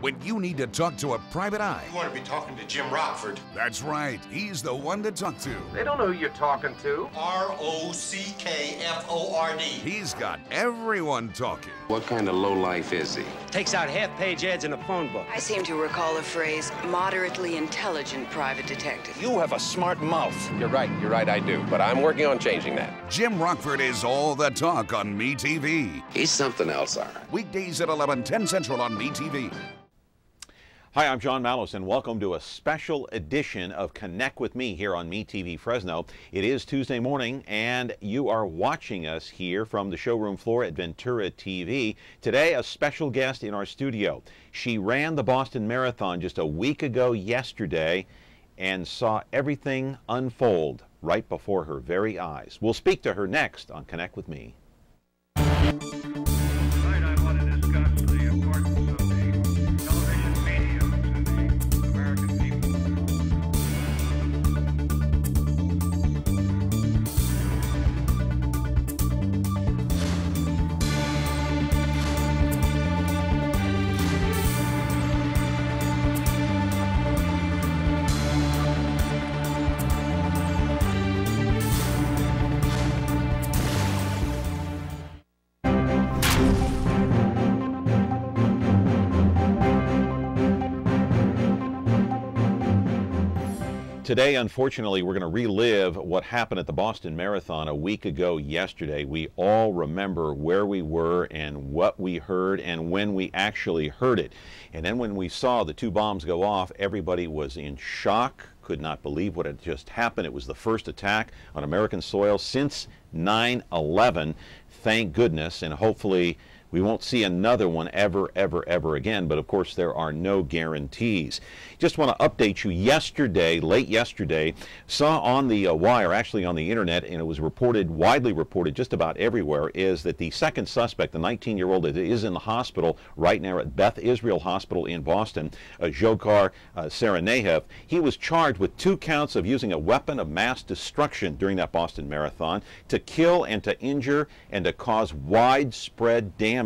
when you need to talk to a private eye. You want to be talking to Jim Rockford. That's right. He's the one to talk to. They don't know who you're talking to. Rockford. He's got everyone talking. What kind of lowlife is he? Takes out half-page ads in a phone book. I seem to recall the phrase, moderately intelligent private detective. You have a smart mouth. You're right, I do. But I'm working on changing that. Jim Rockford is all the talk on MeTV. He's something else, all right. Weekdays at 11:10 Central on MeTV. Hi, I'm John Malos, and welcome to a special edition of Connect with Me here on MeTV Fresno. It is Tuesday morning, and you are watching us here from the showroom floor at Ventura TV. Today, a special guest in our studio. She ran the Boston Marathon just a week ago yesterday and saw everything unfold right before her very eyes. We'll speak to her next on Connect with Me. Today, unfortunately, we're going to relive what happened at the Boston Marathon a week ago yesterday. We all remember where we were and what we heard and when we actually heard it. And then when we saw the two bombs go off, everybody was in shock, could not believe what had just happened. It was the first attack on American soil since 9/11. Thank goodness, and hopefully we won't see another one ever again, but of course there are no guarantees. Just want to update you yesterday, late yesterday, saw on the wire, actually on the internet, and it was reported, widely reported just about everywhere, is that the second suspect, the 19-year-old that is in the hospital right now at Beth Israel Hospital in Boston, Dzhokhar Tsarnaev, he was charged with 2 counts of using a weapon of mass destruction during that Boston Marathon to kill and to injure and to cause widespread damage.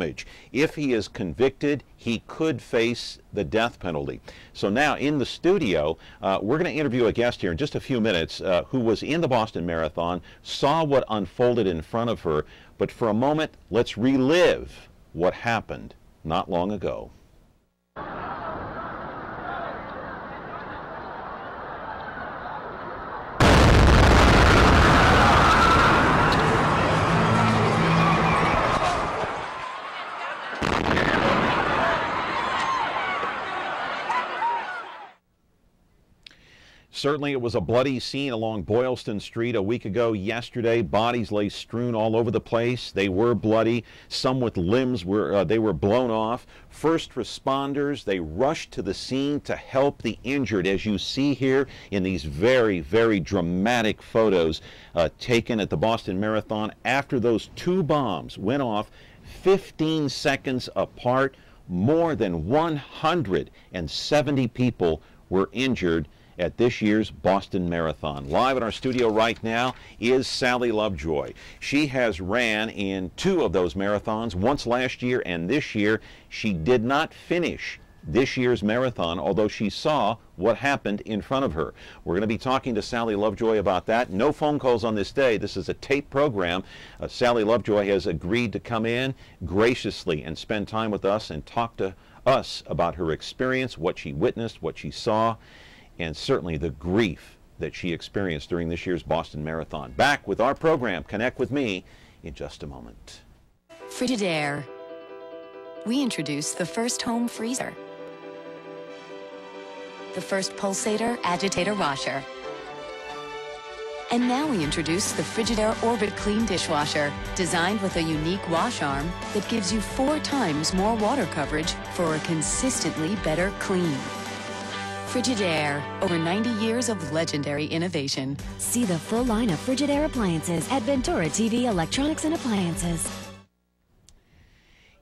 If he is convicted, he could face the death penalty. So now in the studio, we're going to interview a guest here in just a few minutes who was in the Boston Marathon, saw what unfolded in front of her. But for a moment, let's relive what happened not long ago. Certainly it was a bloody scene along Boylston Street a week ago yesterday. Bodies lay strewn all over the place. They were bloody. Some with limbs were blown off. First responders, they rushed to the scene to help the injured, as you see here in these very dramatic photos taken at the Boston Marathon after those 2 bombs went off 15 seconds apart. More than 170 people were injured at this year's Boston Marathon. Live in our studio right now is Sally Lovejoy. She has ran in 2 of those marathons, once last year and this year. She did not finish this year's marathon, although she saw what happened in front of her. We're going to be talking to Sally Lovejoy about that. No phone calls on this day. This is a tape program. Sally Lovejoy has agreed to come in graciously and spend time with us and talk to us about her experience, what she witnessed, what she saw, and certainly the grief that she experienced during this year's Boston Marathon. Back with our program, Connect with Me, in just a moment. Frigidaire. We introduced the first home freezer, the first pulsator agitator washer, and now we introduce the Frigidaire Orbit Clean dishwasher, designed with a unique wash arm that gives you 4 times more water coverage for a consistently better clean. Frigidaire, over 90 years of legendary innovation. See the full line of Frigidaire appliances at Ventura TV Electronics and Appliances.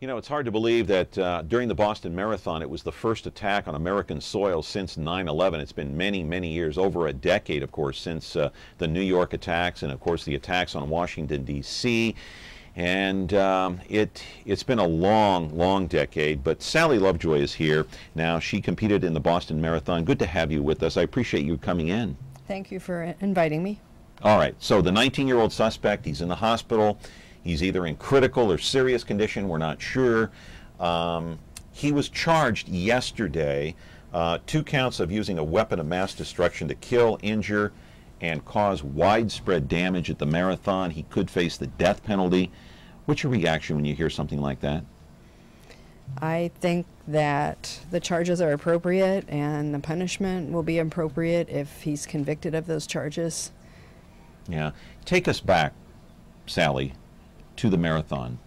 You know, it's hard to believe that during the Boston Marathon, it was the first attack on American soil since 9/11. It's been many years, over a decade, of course, since the New York attacks and, of course, the attacks on Washington, D.C. And it's been a long, long decade, but Sally Lovejoy is here. Now, she competed in the Boston Marathon. Good to have you with us. I appreciate you coming in. Thank you for inviting me. All right, so the 19-year-old suspect, he's in the hospital. He's either in critical or serious condition, we're not sure. He was charged yesterday, 2 counts of using a weapon of mass destruction to kill, injure, and cause widespread damage at the marathon. He could face the death penalty. What's your reaction when you hear something like that? I think that the charges are appropriate and the punishment will be appropriate if he's convicted of those charges. Yeah. Take us back, Sally, to the marathon,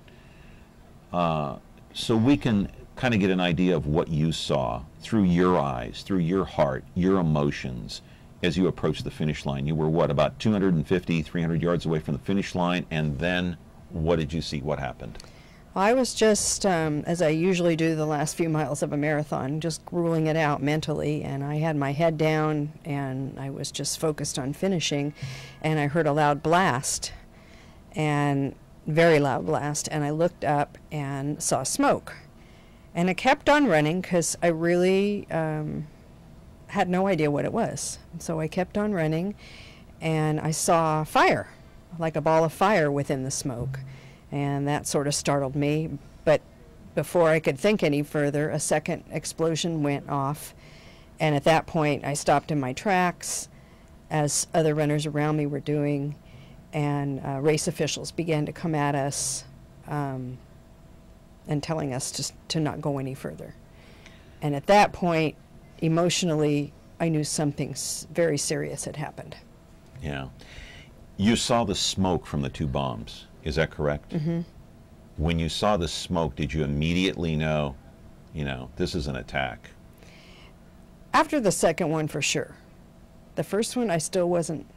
so we can kind of get an idea of what you saw through your eyes, through your heart, your emotions as you approached the finish line. You were, what, about 250, 300 yards away from the finish line, and then what did you see? What happened? I was just, as I usually do the last few miles of a marathon, just ruling it out mentally, and I had my head down and I was just focused on finishing, and I heard a loud blast, and very loud blast, and I looked up and saw smoke. And I kept on running because I really had no idea what it was. So I kept on running, and I saw fire, like a ball of fire within the smoke. And that sort of startled me. But before I could think any further, a second explosion went off. And at that point, I stopped in my tracks, as other runners around me were doing. And race officials began to come at us and telling us to not go any further. And at that point, emotionally, I knew something very serious had happened. Yeah. You saw the smoke from the 2 bombs. Is that correct? Mm-hmm. When you saw the smoke, did you immediately know, this is an attack? After the second one, for sure. The first one, I still wasn't.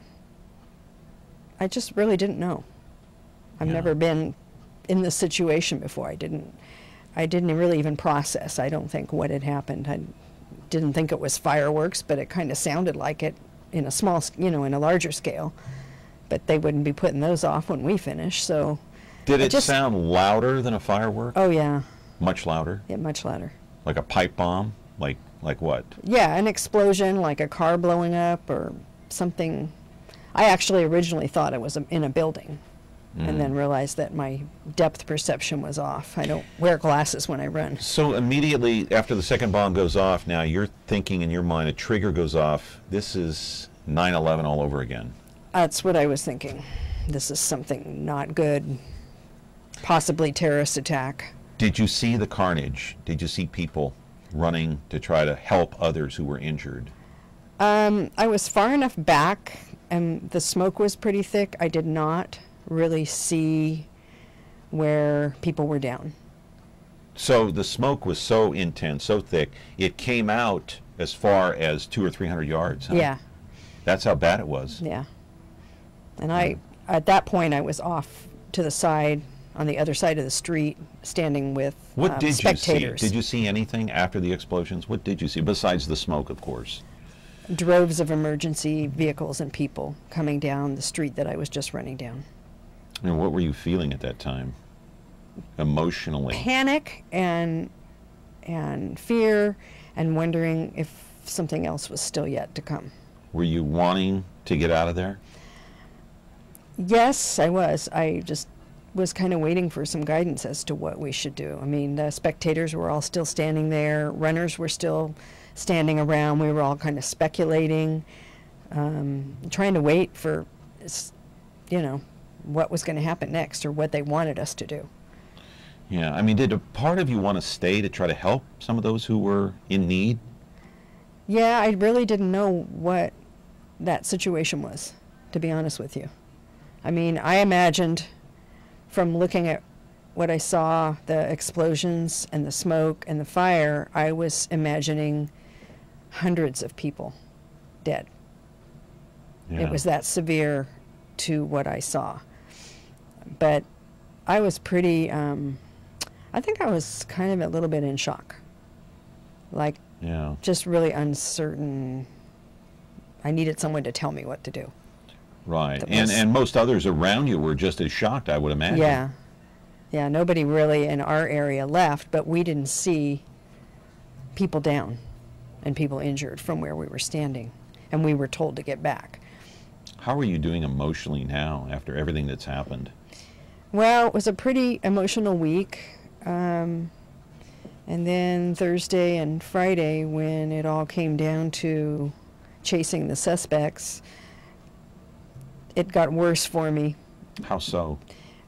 I just really didn't know. I've never been in this situation before. I didn't really even process, I don't think, what had happened. I didn't think it was fireworks, but it kind of sounded like it in a small, in a larger scale. But they wouldn't be putting those off when we finish, so. Did it sound louder than a firework? Oh, yeah. Much louder? Yeah, much louder. Like a pipe bomb? Like what? Yeah, an explosion, like a car blowing up or something. I actually originally thought it was in a building, and then realized that my depth perception was off. I don't wear glasses when I run. So immediately after the second bomb goes off, now you're thinking in your mind, a trigger goes off, this is 9/11 all over again. That's what I was thinking. This is something not good, possibly terrorist attack. Did you see the carnage? Did you see people running to try to help others who were injured? I was far enough back, and the smoke was pretty thick. I did not really see where people were down. So the smoke was so intense, so thick, it came out as far as 200 or 300 yards, huh? Yeah. That's how bad it was. Yeah. And at that point, I was off to the side, on the other side of the street, standing with What did spectators. you see? Did you see anything after the explosions? What did you see, besides the smoke, of course? Droves of emergency vehicles and people coming down the street that I was just running down. And what were you feeling at that time, emotionally? Panic and fear, and wondering if something else was still yet to come. Were you wanting to get out of there? Yes, I was. I just was kind of waiting for some guidance as to what we should do. I mean, the spectators were all still standing there. Runners were still standing around. We were all kind of speculating, trying to wait for, what was going to happen next or what they wanted us to do. Yeah, I mean, did a part of you want to stay to try to help some of those who were in need? Yeah, I really didn't know what that situation was, to be honest with you. I mean, I imagined from looking at what I saw, the explosions and the smoke and the fire, I was imagining hundreds of people dead. Yeah. It was that severe to what I saw. But I was pretty, I think I was kind of a little bit in shock. Like, just really uncertain. I needed someone to tell me what to do. Right. And most others around you were just as shocked, I would imagine. Yeah. Yeah, nobody really in our area left, but we didn't see people down and people injured from where we were standing, and we were told to get back. How are you doing emotionally now after everything that's happened? Well, it was a pretty emotional week. And then Thursday and Friday, when it all came down to chasing the suspects, it got worse for me. How so?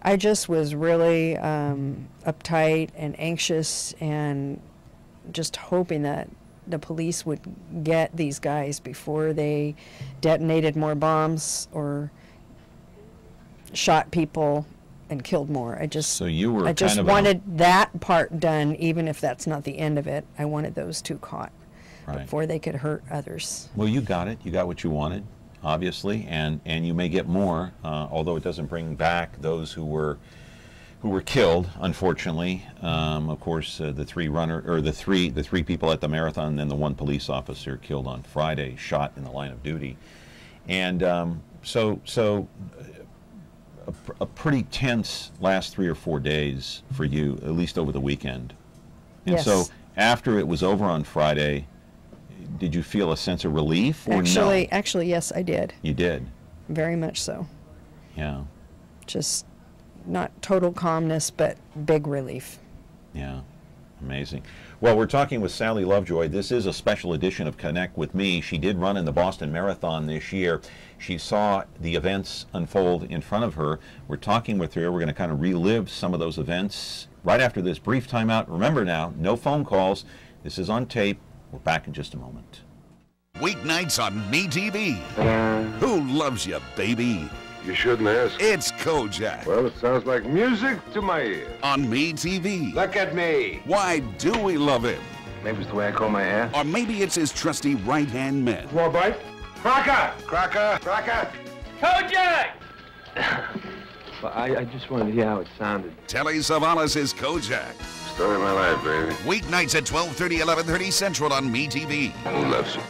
I just was really uptight and anxious and just hoping that the police would get these guys before they detonated more bombs or shot people and killed more. I just wanted that part done, even if that's not the end of it. I wanted those two caught before they could hurt others. Well, you got it. You got what you wanted, obviously, and you may get more, although it doesn't bring back those who were killed, unfortunately. Of course, the three people at the marathon, and then the one police officer killed on Friday, shot in the line of duty, and so a pretty tense last 3 or 4 days for you, at least over the weekend. And yes. So after it was over on Friday, did you feel a sense of relief or no? Actually, yes, I did. You did? Very much so. Yeah. Just not total calmness, but big relief. Yeah. Amazing. Well, we're talking with Sally Lovejoy. This is a special edition of Connect with Me. She did run in the Boston Marathon this year. She saw the events unfold in front of her. We're talking with her. We're going to kind of relive some of those events right after this brief timeout. Remember now, no phone calls. This is on tape. We're back in just a moment. Weeknights on MeTV. Who loves you, baby? You shouldn't ask. It's Kojak. Well, it sounds like music to my ear. On MeTV. Look at me. Why do we love him? Maybe it's the way I comb my hair. Or maybe it's his trusty right-hand man. More bite? Crocker! Crocker! Crocker! Kojak! Well, I just wanted to hear how it sounded. Telly Savalas' Kojak. Story of my life, baby. Weeknights at 12:30, 11:30 Central on MeTV. Who loves you?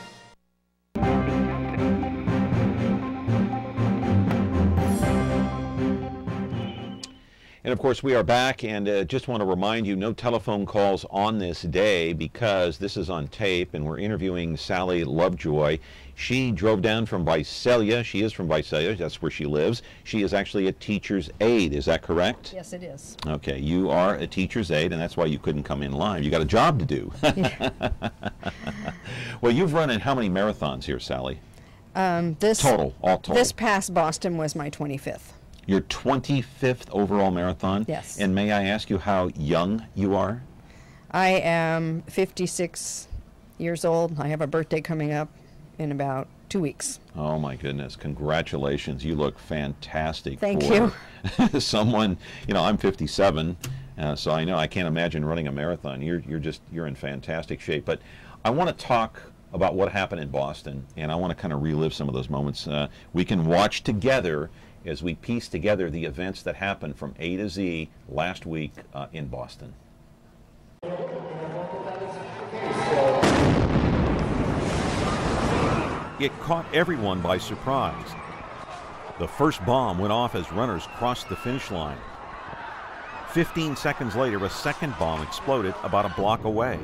And of course, we are back, and just want to remind you, no telephone calls on this day because this is on tape, and we're interviewing Sally Lovejoy. She drove down from Visalia. She is from Visalia. That's where she lives. She is actually a teacher's aide. Is that correct? Yes, it is. Okay, you are a teacher's aide, and that's why you couldn't come in live. You got a job to do. Well, you've run in how many marathons here, Sally? All total. This past Boston was my 25th. Your 25th overall marathon? Yes. And may I ask you how young you are? I am 56 years old. I have a birthday coming up in about 2 weeks. Oh my goodness, congratulations. You look fantastic. Thank you. Someone, I'm 57, so I know I can't imagine running a marathon. You're in fantastic shape. But I want to talk about what happened in Boston, and I want to kind of relive some of those moments. We can watch together as we piece together the events that happened from A to Z last week in Boston. It caught everyone by surprise. The first bomb went off as runners crossed the finish line. 15 seconds later, a second bomb exploded about a block away.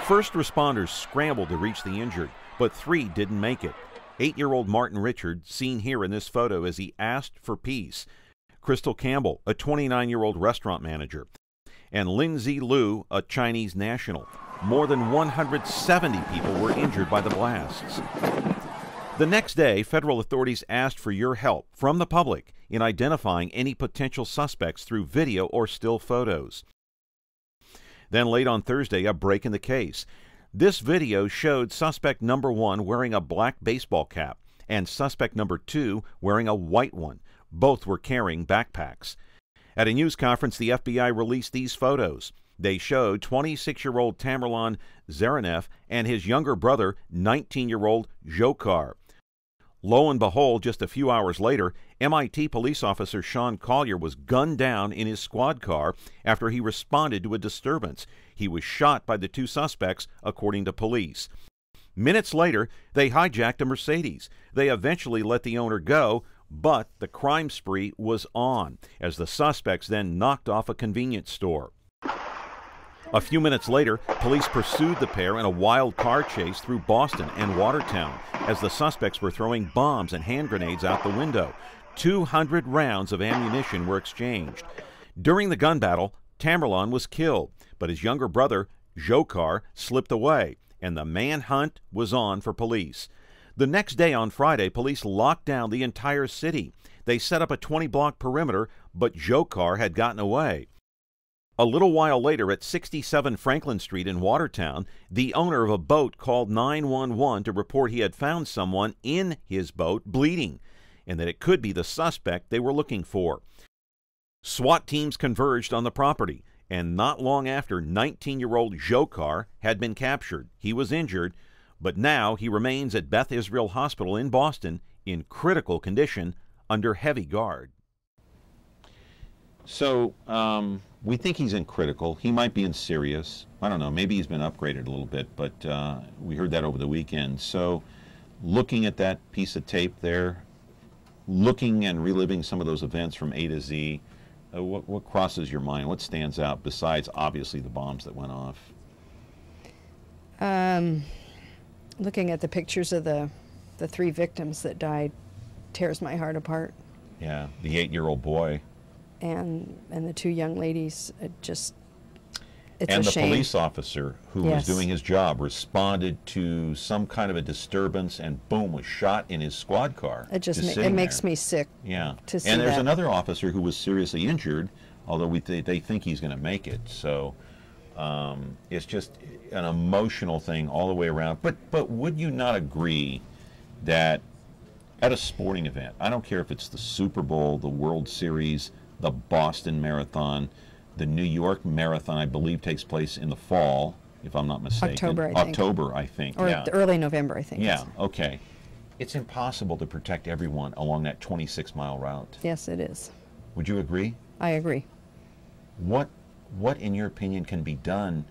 First responders scrambled to reach the injured, but 3 didn't make it. 8-year-old Martin Richard, seen here in this photo as he asked for peace. Crystal Campbell, a 29-year-old restaurant manager. And Lindsay Liu, a Chinese national. More than 170 people were injured by the blasts. The next day, federal authorities asked for your help from the public in identifying any potential suspects through video or still photos. Then late on Thursday, a break in the case. This video showed suspect number 1 wearing a black baseball cap and suspect number 2 wearing a white one. Both were carrying backpacks. At a news conference, the FBI released these photos. They showed 26-year-old Tamerlan Zaranev and his younger brother, 19-year-old Zhokar. Lo and behold, just a few hours later, MIT police officer Sean Collier was gunned down in his squad car after he responded to a disturbance. He was shot by the 2 suspects, according to police. Minutes later, they hijacked a Mercedes. They eventually let the owner go But the crime spree was on, as the suspects then knocked off a convenience store. A few minutes later, police pursued the pair in a wild car chase through Boston and Watertown, as the suspects were throwing bombs and hand grenades out the window. 200 rounds of ammunition were exchanged. During the gun battle, Tamerlan was killed, but his younger brother, Dzhokhar, slipped away, and the manhunt was on for police. The next day, on Friday, police locked down the entire city. They set up a 20-block perimeter, but Dzhokhar had gotten away. A little while later, at 67 Franklin Street in Watertown, the owner of a boat called 911 to report he had found someone in his boat bleeding, and that it could be the suspect they were looking for. SWAT teams converged on the property, and not long after, 19-year-old Dzhokhar had been captured. He was injured, but now he remains at Beth Israel Hospital in Boston in critical condition under heavy guard. So, we think he's in critical. He might be in serious. I don't know. Maybe he's been upgraded a little bit, but we heard that over the weekend. So, looking at that piece of tape there, looking and reliving some of those events from A to Z, what crosses your mind? What stands out besides, obviously, the bombs that went off? Looking at the pictures of the 3 victims that died tears my heart apart. Yeah, the 8-year-old boy. And the 2 young ladies, it's and a the shame. police officer who was doing his job responded to some kind of a disturbance and boom, was shot in his squad car. It makes me sick. Yeah. To see and there's that. another officer who was seriously injured, although they think he's going to make it. So it's just an emotional thing all the way around. But would you not agree that at a sporting event, I don't care if it's the Super Bowl, the World Series, the Boston Marathon, the New York Marathon, I believe, takes place in the fall, if I'm not mistaken. October, I think. Or yeah. early November, I think. Yeah, okay. It's impossible to protect everyone along that 26-mile route. Yes, it is. Would you agree? I agree. What in your opinion, can be done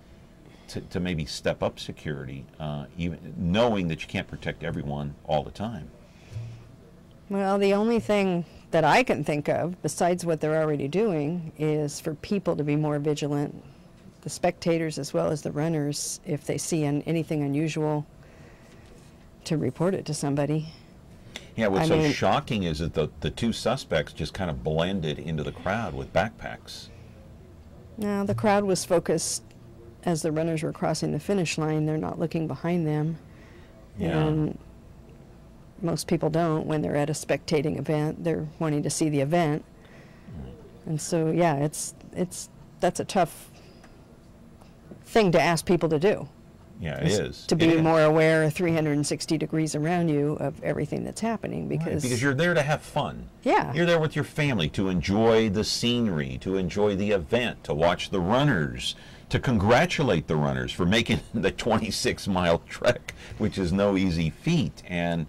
to maybe step up security, even knowing that you can't protect everyone all the time? Well, the only thing that I can think of, besides what they're already doing, is for people to be more vigilant, the spectators as well as the runners, if they see anything unusual, to report it to somebody. Yeah, what's so shocking is that the 2 suspects just kind of blended into the crowd with backpacks. Now, the crowd was focused as the runners were crossing the finish line. They're not looking behind them. Yeah. And most people don't when they're at a spectating event. They're wanting to see the event. And so, yeah, that's a tough thing to ask people to do. Yeah, it is. To be more aware 360 degrees around you of everything that's happening, because... Right, because you're there to have fun. Yeah. You're there with your family to enjoy the scenery, to enjoy the event, to watch the runners, to congratulate the runners for making the 26-mile trek, which is no easy feat. And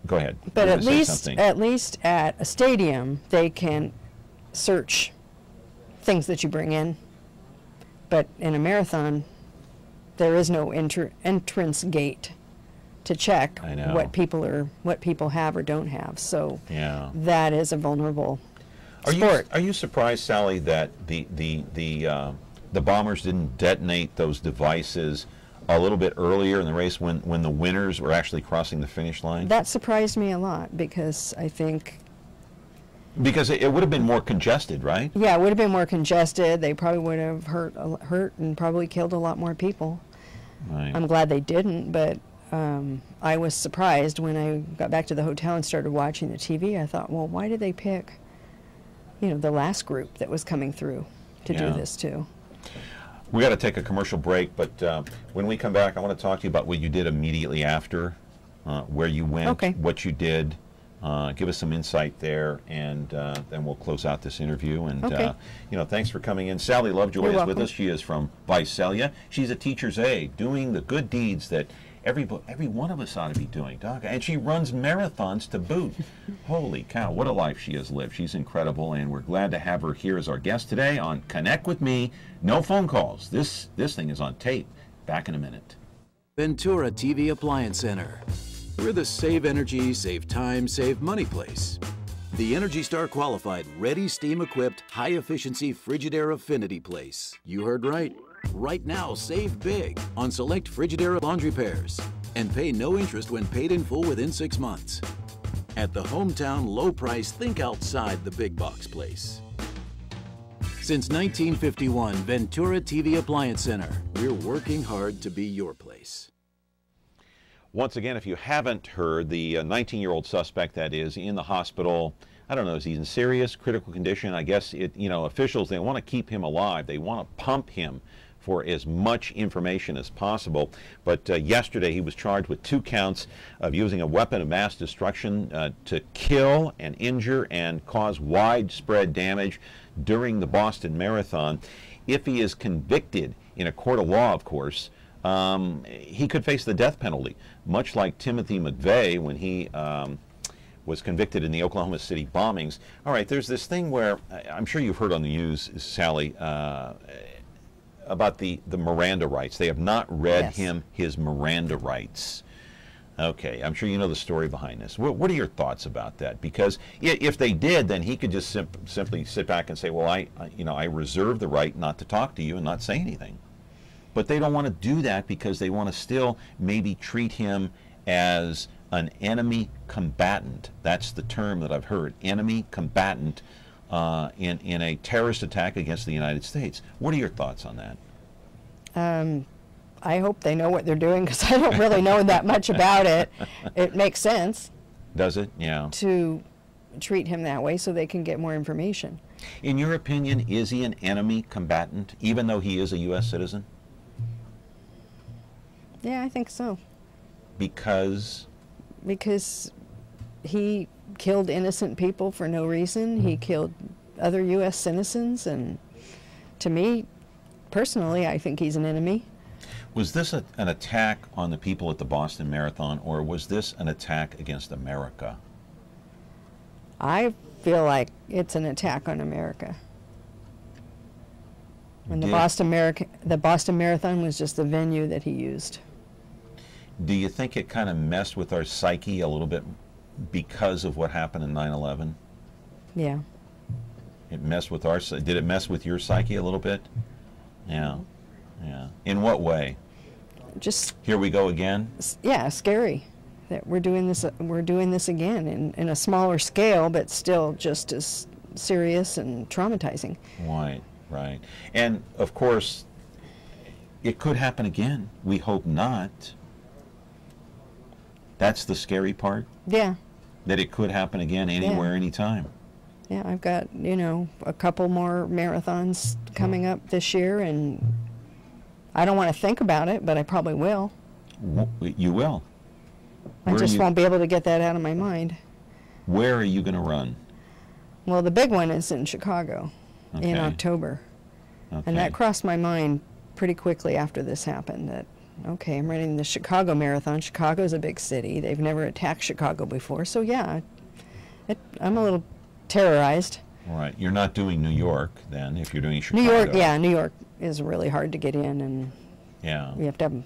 go ahead. But at least at a stadium, they can search things that you bring in. But in a marathon, there is no entrance gate to check what people have or don't have. So that is a vulnerable sport. Are you surprised, Sally, that the bombers didn't detonate those devices a little bit earlier in the race when the winners were actually crossing the finish line? That surprised me a lot, because I think... Because it would have been more congested, right? Yeah, it would have been more congested. They probably would have hurt and probably killed a lot more people. Right. I'm glad they didn't, but I was surprised when I got back to the hotel and started watching the TV. I thought, well, why did they pick, the last group that was coming through to do this too? We got to take a commercial break, but when we come back, I want to talk to you about what you did immediately after, where you went, what you did. Give us some insight there, and then we'll close out this interview. And thanks for coming in. Sally Lovejoy is with us. She is from Visalia. She's a teacher's aide, doing the good deeds that every one of us ought to be doing, Doc. And she runs marathons to boot. Holy cow, what a life she has lived. She's incredible, and we're glad to have her here as our guest today on Connect with Me. No phone calls. This thing is on tape. Back in a minute. Ventura TV Appliance Center. We're the Save Energy, Save Time, Save Money place. The Energy Star qualified, ready, steam-equipped, high-efficiency Frigidaire Affinity place. You heard right. Right now, save big on select Frigidaire laundry pairs and pay no interest when paid in full within 6 months. At the hometown low price, think outside the big box place. Since 1951, Ventura TV Appliance Center. We're working hard to be your place. Once again, if you haven't heard, the 19-year-old suspect that is in the hospital, I don't know, is he in serious critical condition? I guess officials, they want to keep him alive. They want to pump him for as much information as possible. But yesterday he was charged with 2 counts of using a weapon of mass destruction to kill and injure and cause widespread damage during the Boston Marathon. If he is convicted in a court of law, of course, he could face the death penalty, much like Timothy McVeigh when he was convicted in the Oklahoma City bombings. All right, there's this thing where, I'm sure you've heard on the news, Sally, about the Miranda rights. They have not read him his Miranda rights. Okay, I'm sure you know the story behind this. What are your thoughts about that? Because if they did, then he could just simply sit back and say, well, I reserve the right not to talk to you and not say anything. But they don't want to do that because they want to still maybe treat him as an enemy combatant. That's the term that I've heard, enemy combatant in a terrorist attack against the United States. What are your thoughts on that? I hope they know what they're doing because I don't really know that much about it. It makes sense. Does it? Yeah. To treat him that way so they can get more information. In your opinion, is he an enemy combatant, even though he is a U.S. citizen? Yeah, I think so. Because? Because he killed innocent people for no reason. He killed other U.S. citizens, and to me, personally, I think he's an enemy. Was this an attack on the people at the Boston Marathon, or was this an attack against America? I feel like it's an attack on America. And the Boston Marathon was just the venue that he used. Do you think it kind of messed with our psyche a little bit because of what happened in 9/11? Yeah. It messed with our. Did it mess with your psyche a little bit? Yeah. Yeah. In what way? Just. Here we go again. Yeah, scary that we're doing this. We're doing this again in a smaller scale, but still just as serious and traumatizing. Right. Right. And of course, it could happen again. We hope not. That's the scary part? Yeah. That it could happen again anywhere, anytime. Yeah, I've got, a couple more marathons coming up this year, and I don't want to think about it, but I probably will. You will? I just won't be able to get that out of my mind. Where are you going to run? Well, the big one is in Chicago in October. Okay. And that crossed my mind pretty quickly after this happened, that okay, I'm running the Chicago Marathon. Chicago's a big city. They've never attacked Chicago before. So, yeah, I'm a little terrorized. Right. You're not doing New York, then, if you're doing Chicago. New York, yeah, New York is really hard to get in, and you have to have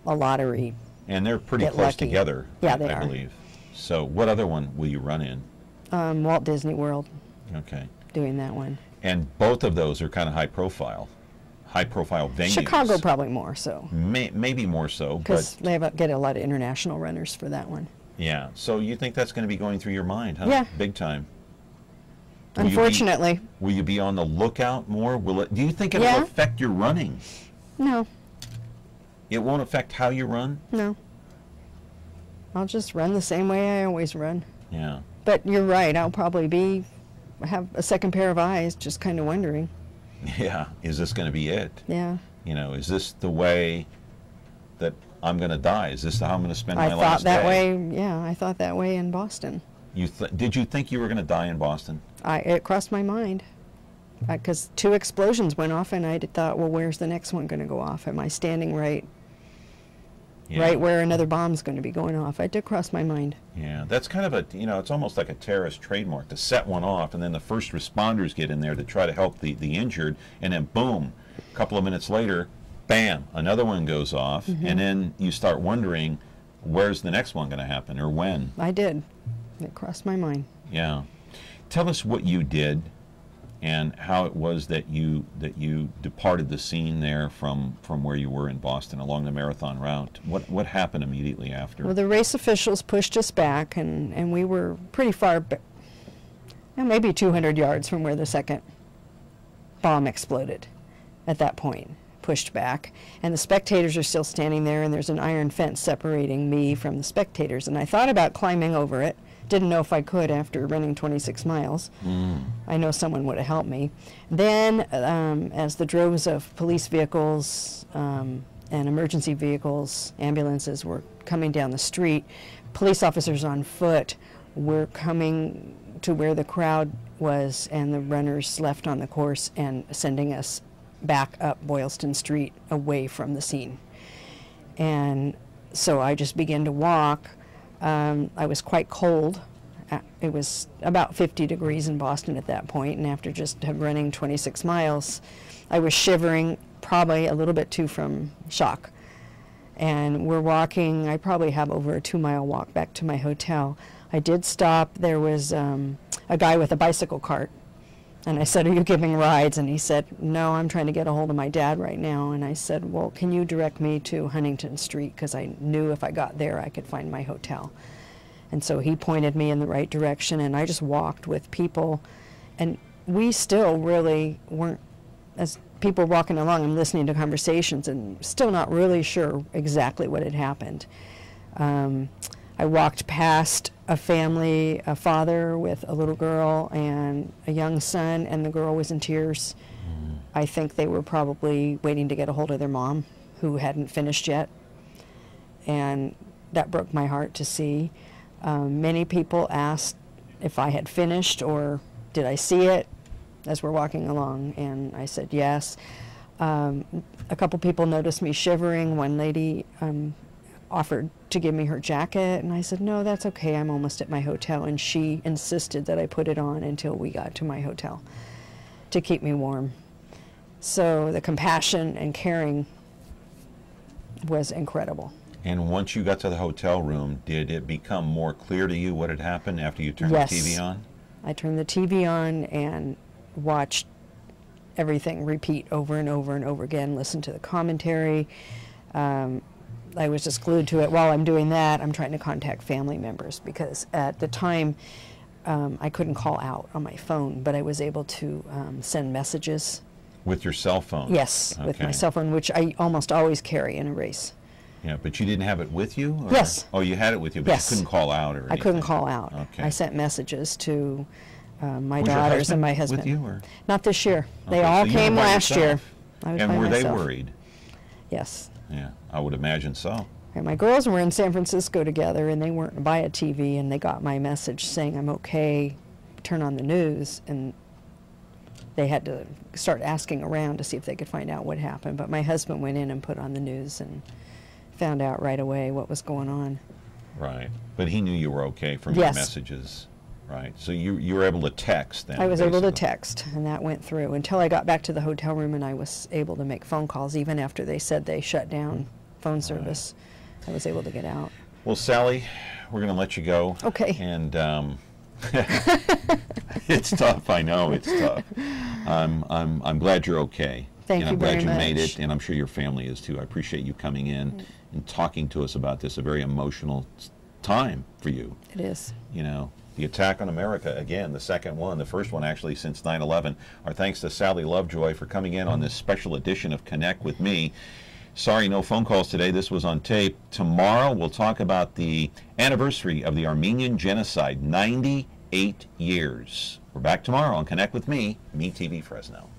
a lottery. And they're pretty close together, yeah, they I believe. So what other one will you run in? Walt Disney World. Okay. Doing that one. And both of those are kind of high profile venues. Chicago probably more so. Maybe more so. Because they get a lot of international runners for that one. Yeah. So you think that's going to be going through your mind, huh? Yeah. Big time. Unfortunately. Will you be on the lookout more? Do you think it will affect your running? No. It won't affect how you run? No. I'll just run the same way I always run. Yeah. But you're right. I'll probably have a second pair of eyes, just kind of wondering. Yeah. Is this going to be it? Yeah. Is this the way that I'm going to die? Is this how I'm going to spend my last day? I thought that way. Yeah, I thought that way in Boston. Did you think you were going to die in Boston? It crossed my mind. Because 2 explosions went off, and I thought, well, where's the next one going to go off? Am I standing right where another bomb's going to be going off? It did cross my mind. Yeah, that's kind of it's almost like a terrorist trademark to set one off, and then the first responders get in there to try to help the injured, and then boom, a couple of minutes later, bam, another one goes off, and then you start wondering, where's the next one going to happen, or when? I did. It crossed my mind. Yeah. Tell us what you did and how it was that you departed the scene there from where you were in Boston along the marathon route. What happened immediately after? Well, the race officials pushed us back, and we were pretty far back, maybe 200 yards from where the second bomb exploded at that point, pushed back. And the spectators are still standing there, and there's an iron fence separating me from the spectators. And I thought about climbing over it. Didn't know if I could after running 26 miles. I know someone would have helped me. Then, as the droves of police vehicles and emergency vehicles, ambulances were coming down the street, police officers on foot were coming to where the crowd was, and the runners left on the course and sending us back up Boylston Street away from the scene. And so I just began to walk. I was quite cold. It was about 50 degrees in Boston at that point, and after just running 26 miles, I was shivering, probably a little bit too from shock. And we're walking, I probably have over a 2-mile walk back to my hotel. I did stop. There was a guy with a bicycle cart, and I said, "Are you giving rides?" And he said, "No, I'm trying to get a hold of my dad right now." And I said, "Well, can you direct me to Huntington Street?" Because I knew if I got there, I could find my hotel. And so he pointed me in the right direction, and I just walked with people. And we still really weren't, as people were walking along and listening to conversations, and still not really sure exactly what had happened. I walked past a family, a father with a little girl and a young son, and the girl was in tears. I think they were probably waiting to get a hold of their mom, who hadn't finished yet. And that broke my heart to see. Many people asked if I had finished or did I see it as we're walking along, and I said yes. A couple people noticed me shivering. One lady offered to give me her jacket, and I said, "No, that's okay, I'm almost at my hotel," and she insisted that I put it on until we got to my hotel to keep me warm. So the compassion and caring was incredible. And once you got to the hotel room, did it become more clear to you what had happened after you turned the TV on? I turned the TV on and watched everything repeat over and over and over again, listened to the commentary. I was just glued to it. While I'm doing that, I'm trying to contact family members, because at the time I couldn't call out on my phone, but I was able to send messages. With your cell phone? Yes, okay. With my cell phone, which I almost always carry in a race. Yeah, but you didn't have it with you? Or? Yes. Oh, you had it with you, but yes. You couldn't call out or anything? I couldn't call out. Okay. I sent messages to my Was daughters and my husband husband. with you, or? Not this year. Okay, They all so came last year. I was and by were myself. they worried? Yes. Yeah, I would imagine so. And my girls were in San Francisco together, and they weren't by a TV, and they got my message saying I'm okay, turn on the news, and they had to start asking around to see if they could find out what happened. But my husband went in and put on the news and found out right away what was going on. Right. But he knew you were okay from yes. your messages. Right. So you were able to text then? I was able to basically. text, and that went through until I got back to the hotel room, and I was able to make phone calls even after they said they shut down phone service. Right. I was able to get out. Well, Sally, we're going to let you go. Okay. And it's tough. I know it's tough. I'm glad you're okay. Thank you very much. I'm glad you made it, and I'm sure your family is too. I appreciate you coming in and talking to us about this. A very emotional time for you. It is. You know, the attack on America, again, the second one, the first one actually since 9/11. Our thanks to Sally Lovejoy for coming in on this special edition of Connect with Me. Sorry, no phone calls today. This was on tape. Tomorrow we'll talk about the anniversary of the Armenian Genocide, 98 years. We're back tomorrow on Connect with Me, MeTV Fresno.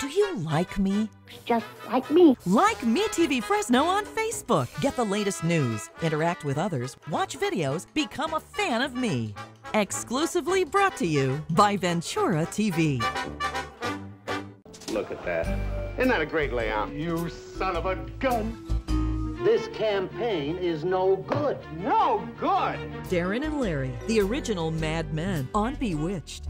Do you like me? Just like me. Like Me TV Fresno on Facebook. Get the latest news, interact with others, watch videos, become a fan of me. Exclusively brought to you by Ventura TV. Look at that. Isn't that a great layout? You son of a gun. This campaign is no good. No good! Darren and Larry, the original Mad Men on Bewitched.